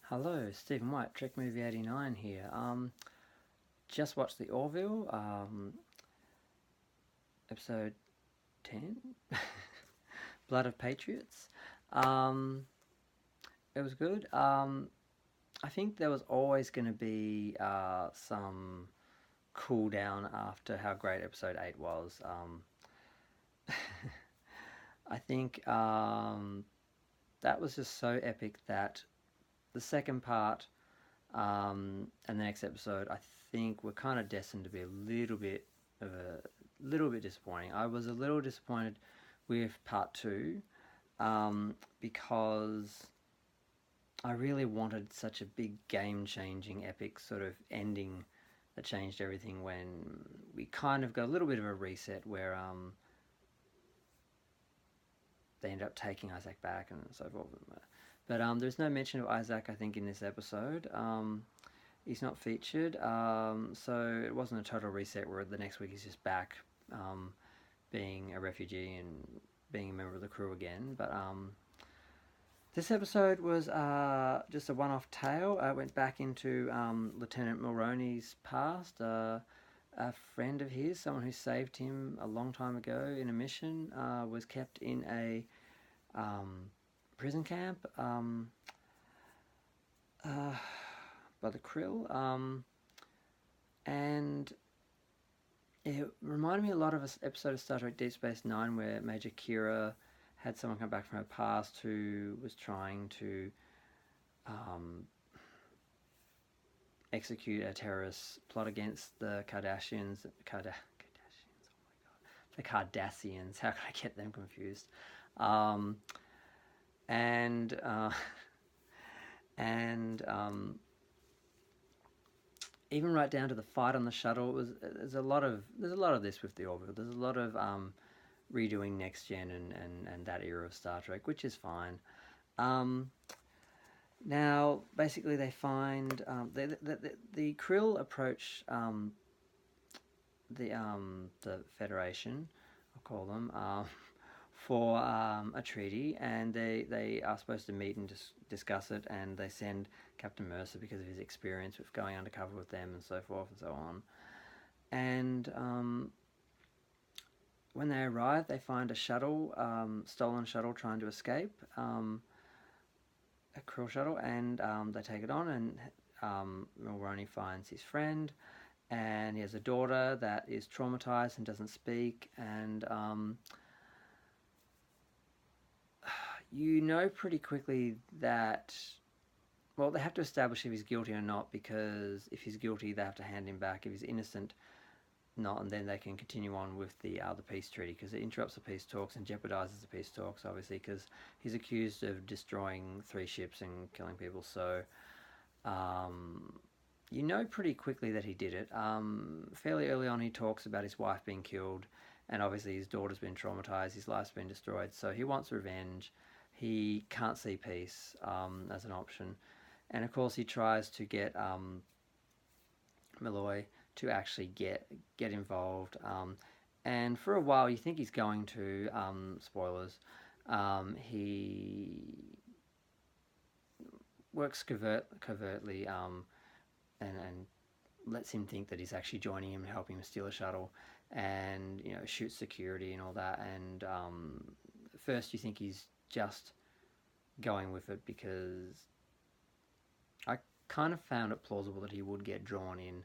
Hello, Stephen White, Trek Movie 89 here. Just watched the Orville, episode 10, Blood of Patriots. Um, it was good. I think there was always going to be some cool down after how great episode 8 was. I think that was just so epic that the second part and the next episode, I think we're kind of destined to be a little bit disappointing. I was a little disappointed with part two because I really wanted such a big game-changing, epic sort of ending that changed everything. When we kind of got a little bit of a reset where they end up taking Isaac back and so forth. But there's no mention of Isaac, I think, in this episode. He's not featured, so it wasn't a total reset where the next week he's just back being a refugee and being a member of the crew again. But this episode was just a one-off tale. I went back into Lieutenant Mulroney's past. A friend of his, someone who saved him a long time ago in a mission, was kept in a prison camp by the Krill, and it reminded me a lot of an episode of Star Trek Deep Space Nine where Major Kira had someone come back from her past who was trying to execute a terrorist plot against the Kardashians. Kardashians, oh my god, the Cardassians. How could I get them confused? Um, and and even right down to the fight on the shuttle, there's a lot of this with the Orville. There's a lot of redoing Next Gen and that era of Star Trek, which is fine. Now, basically, they find the Krill approach the Federation, I'll call them, for a treaty, and they are supposed to meet and discuss it, and they send Captain Mercer because of his experience with going undercover with them and so forth and so on. And when they arrive, they find a shuttle, stolen shuttle, trying to escape, a Krill shuttle, and they take it on, and Mulroney finds his friend, and he has a daughter that is traumatized and doesn't speak, and you know pretty quickly that, well, they have to establish if he's guilty or not, because if he's guilty, they have to hand him back. If he's innocent, not, and then they can continue on with the peace treaty, because it interrupts the peace talks and jeopardizes the peace talks, obviously, because he's accused of destroying 3 ships and killing people. So you know pretty quickly that he did it. Fairly early on, he talks about his wife being killed, and obviously his daughter's been traumatized, his life's been destroyed, so he wants revenge. He can't see peace as an option. And of course, he tries to get Malloy to actually get involved. And for a while, you think he's going to, spoilers, he works covertly and lets him think that he's actually joining him and helping him steal a shuttle, and shoots security and all that. And first you think he's just going with it, because I kind of found it plausible that he would get drawn in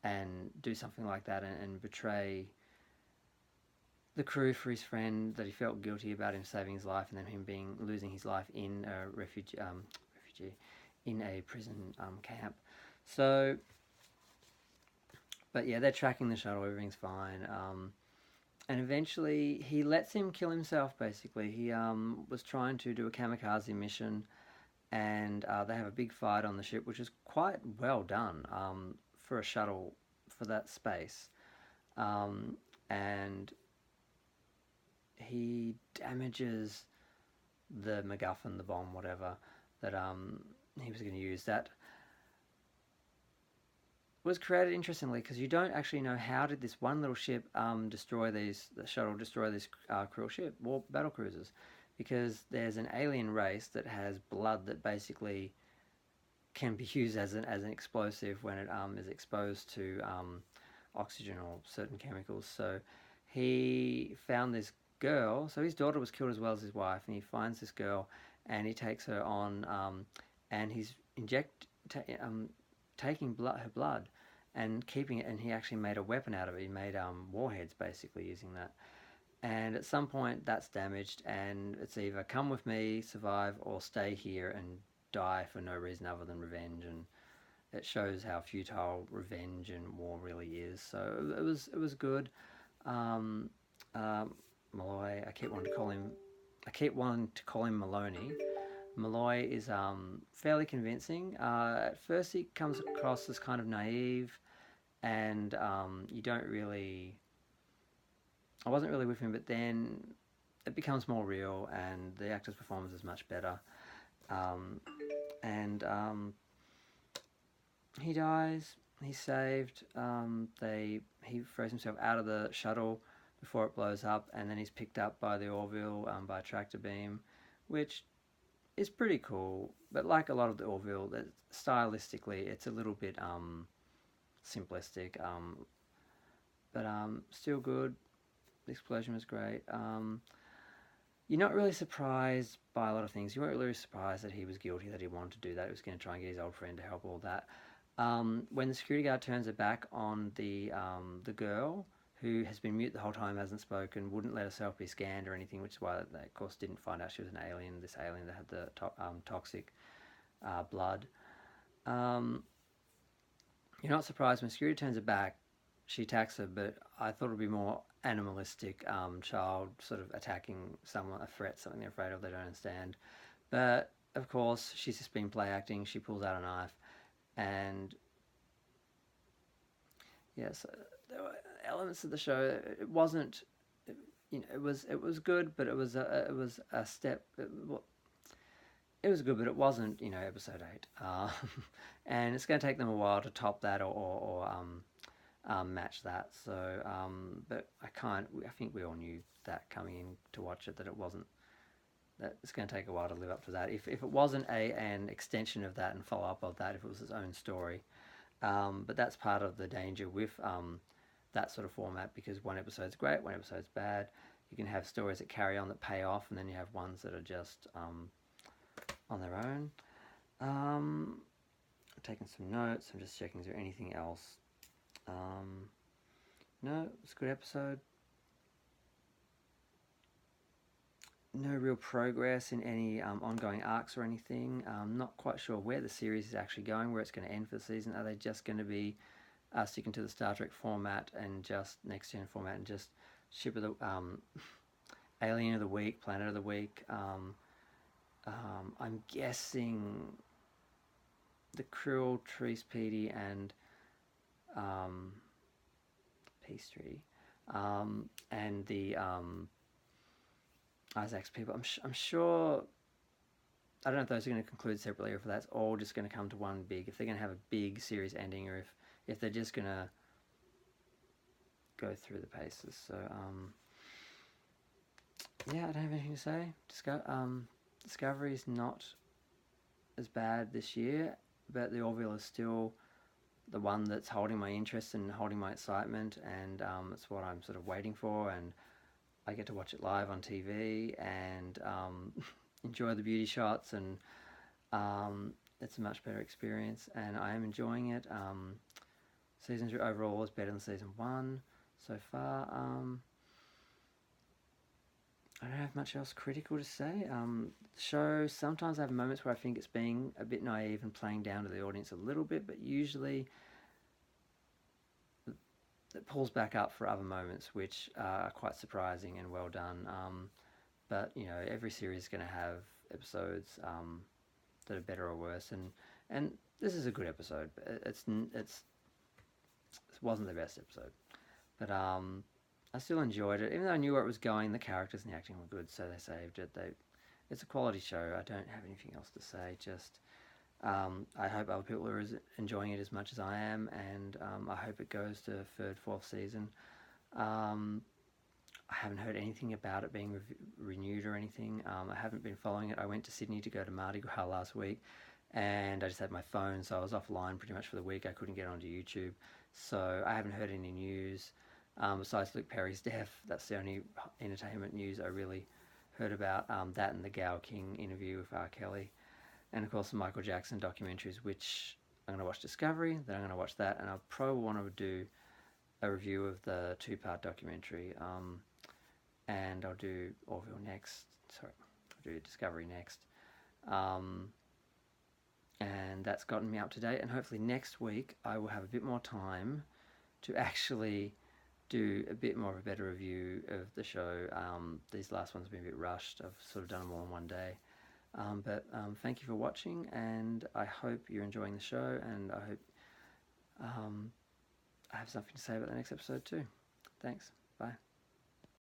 and do something like that and betray the crew for his friend that he felt guilty about him saving his life, and then him losing his life in a refugee in a prison camp. So, but yeah, they're tracking the shuttle, everything's fine. And eventually he lets him kill himself, basically. He was trying to do a kamikaze mission, and they have a big fight on the ship, which is quite well done for a shuttle for that space. And he damages the MacGuffin, the bomb, whatever, that he was going to use. That was created interestingly, because you don't actually know how did this one little ship destroy the shuttle destroy this Krill ship, battle cruisers, because there's an alien race that has blood that basically can be used as an explosive when it is exposed to oxygen or certain chemicals. So he found this girl. So his daughter was killed as well as his wife, and he finds this girl, and he takes her on, and he's taking her blood and keeping it, and he actually made a weapon out of it. He made warheads basically using that. And at some point that's damaged, and it's either come with me, survive, or stay here and die for no reason other than revenge. And it shows how futile revenge and war really is. So it was good. Um, Malloy, I keep wanting to call him Maloney. Malloy is fairly convincing. At first, he comes across as kind of naive, and you don't really. I wasn't really with him, but then it becomes more real, and the actor's performance is much better. And he dies. He's saved. He throws himself out of the shuttle before it blows up, and then he's picked up by the Orville by a tractor beam, which is pretty cool. But like a lot of the Orville, that stylistically, it's a little bit simplistic, but still good. The explosion was great. You're not really surprised by a lot of things. You weren't really surprised that he was guilty, that he wanted to do that. He was going to try and get his old friend to help, all that. When the security guard turns her back on the girl, who has been mute the whole time, hasn't spoken, wouldn't let herself be scanned or anything, which is why they, of course, didn't find out she was an alien, this alien that had the toxic blood. You're not surprised when security turns her back, she attacks her, but I thought it would be more animalistic child sort of attacking someone, a threat, something they're afraid of, they don't understand. But, of course, she's just been play acting. She pulls out a knife, and yes, there were elements of the show. It wasn't, it was good, but it was a step. It was good, but it wasn't, episode 8. And it's going to take them a while to top that or match that. So, but I think we all knew that coming in to watch it, that it wasn't, that it's going to take a while to live up to that. If it wasn't an extension of that and follow up of that, if it was its own story. But that's part of the danger with that sort of format, because one episode's great, one episode's bad. You can have stories that carry on, that pay off, and then you have ones that are just on their own. I'm taking some notes. I'm just checking, is there anything else? No, it's a good episode. No real progress in any ongoing arcs or anything. Not quite sure where the series is actually going, where it's going to end for the season. Are they just going to be sticking to the Star Trek format and just Next Gen format and just ship of the Alien of the Week, Planet of the Week? I'm guessing the Krill, Trees, Petey, and Peace and the Isaac's people. I'm sure. I don't know if those are going to conclude separately, or if that's all just going to come to one big. If they're going to have a big series ending, or if they're just going to go through the paces. So yeah, I don't have anything to say. Discovery is not as bad this year, but the Orville is still the one that's holding my interest and holding my excitement, and it's what I'm sort of waiting for, and I get to watch it live on TV and enjoy the beauty shots, and it's a much better experience, and I am enjoying it. Season 2 overall is better than Season 1 so far. I don't have much else critical to say. The show, sometimes I have moments where I think it's being a bit naive and playing down to the audience a little bit, but usually it pulls back up for other moments, which are quite surprising and well done. But, every series is going to have episodes that are better or worse, and this is a good episode. It wasn't the best episode, but I still enjoyed it, even though I knew where it was going. The characters and the acting were good, so they saved it. It's a quality show. I don't have anything else to say. Just I hope other people are enjoying it as much as I am, and I hope it goes to third, fourth season. I haven't heard anything about it being renewed or anything. I haven't been following it. I went to Sydney to go to Mardi Gras last week, and I just had my phone, so I was offline pretty much for the week. I couldn't get onto YouTube, so I haven't heard any news besides Luke Perry's death. That's the only entertainment news I really heard about. That and the Gow King interview with R. Kelly, and of course the Michael Jackson documentaries, which I'm going to watch Discovery, then I'm going to watch that, and I'll probably want to do a review of the two-part documentary, and I'll do Orville next. Sorry, I'll do Discovery next. And that's gotten me up to date, and hopefully next week I will have a bit more time to actually do a bit more of a better review of the show. These last ones have been a bit rushed. I've sort of done them all in one day. But thank you for watching, and I hope you're enjoying the show, and I hope I have something to say about the next episode too. Thanks. Bye.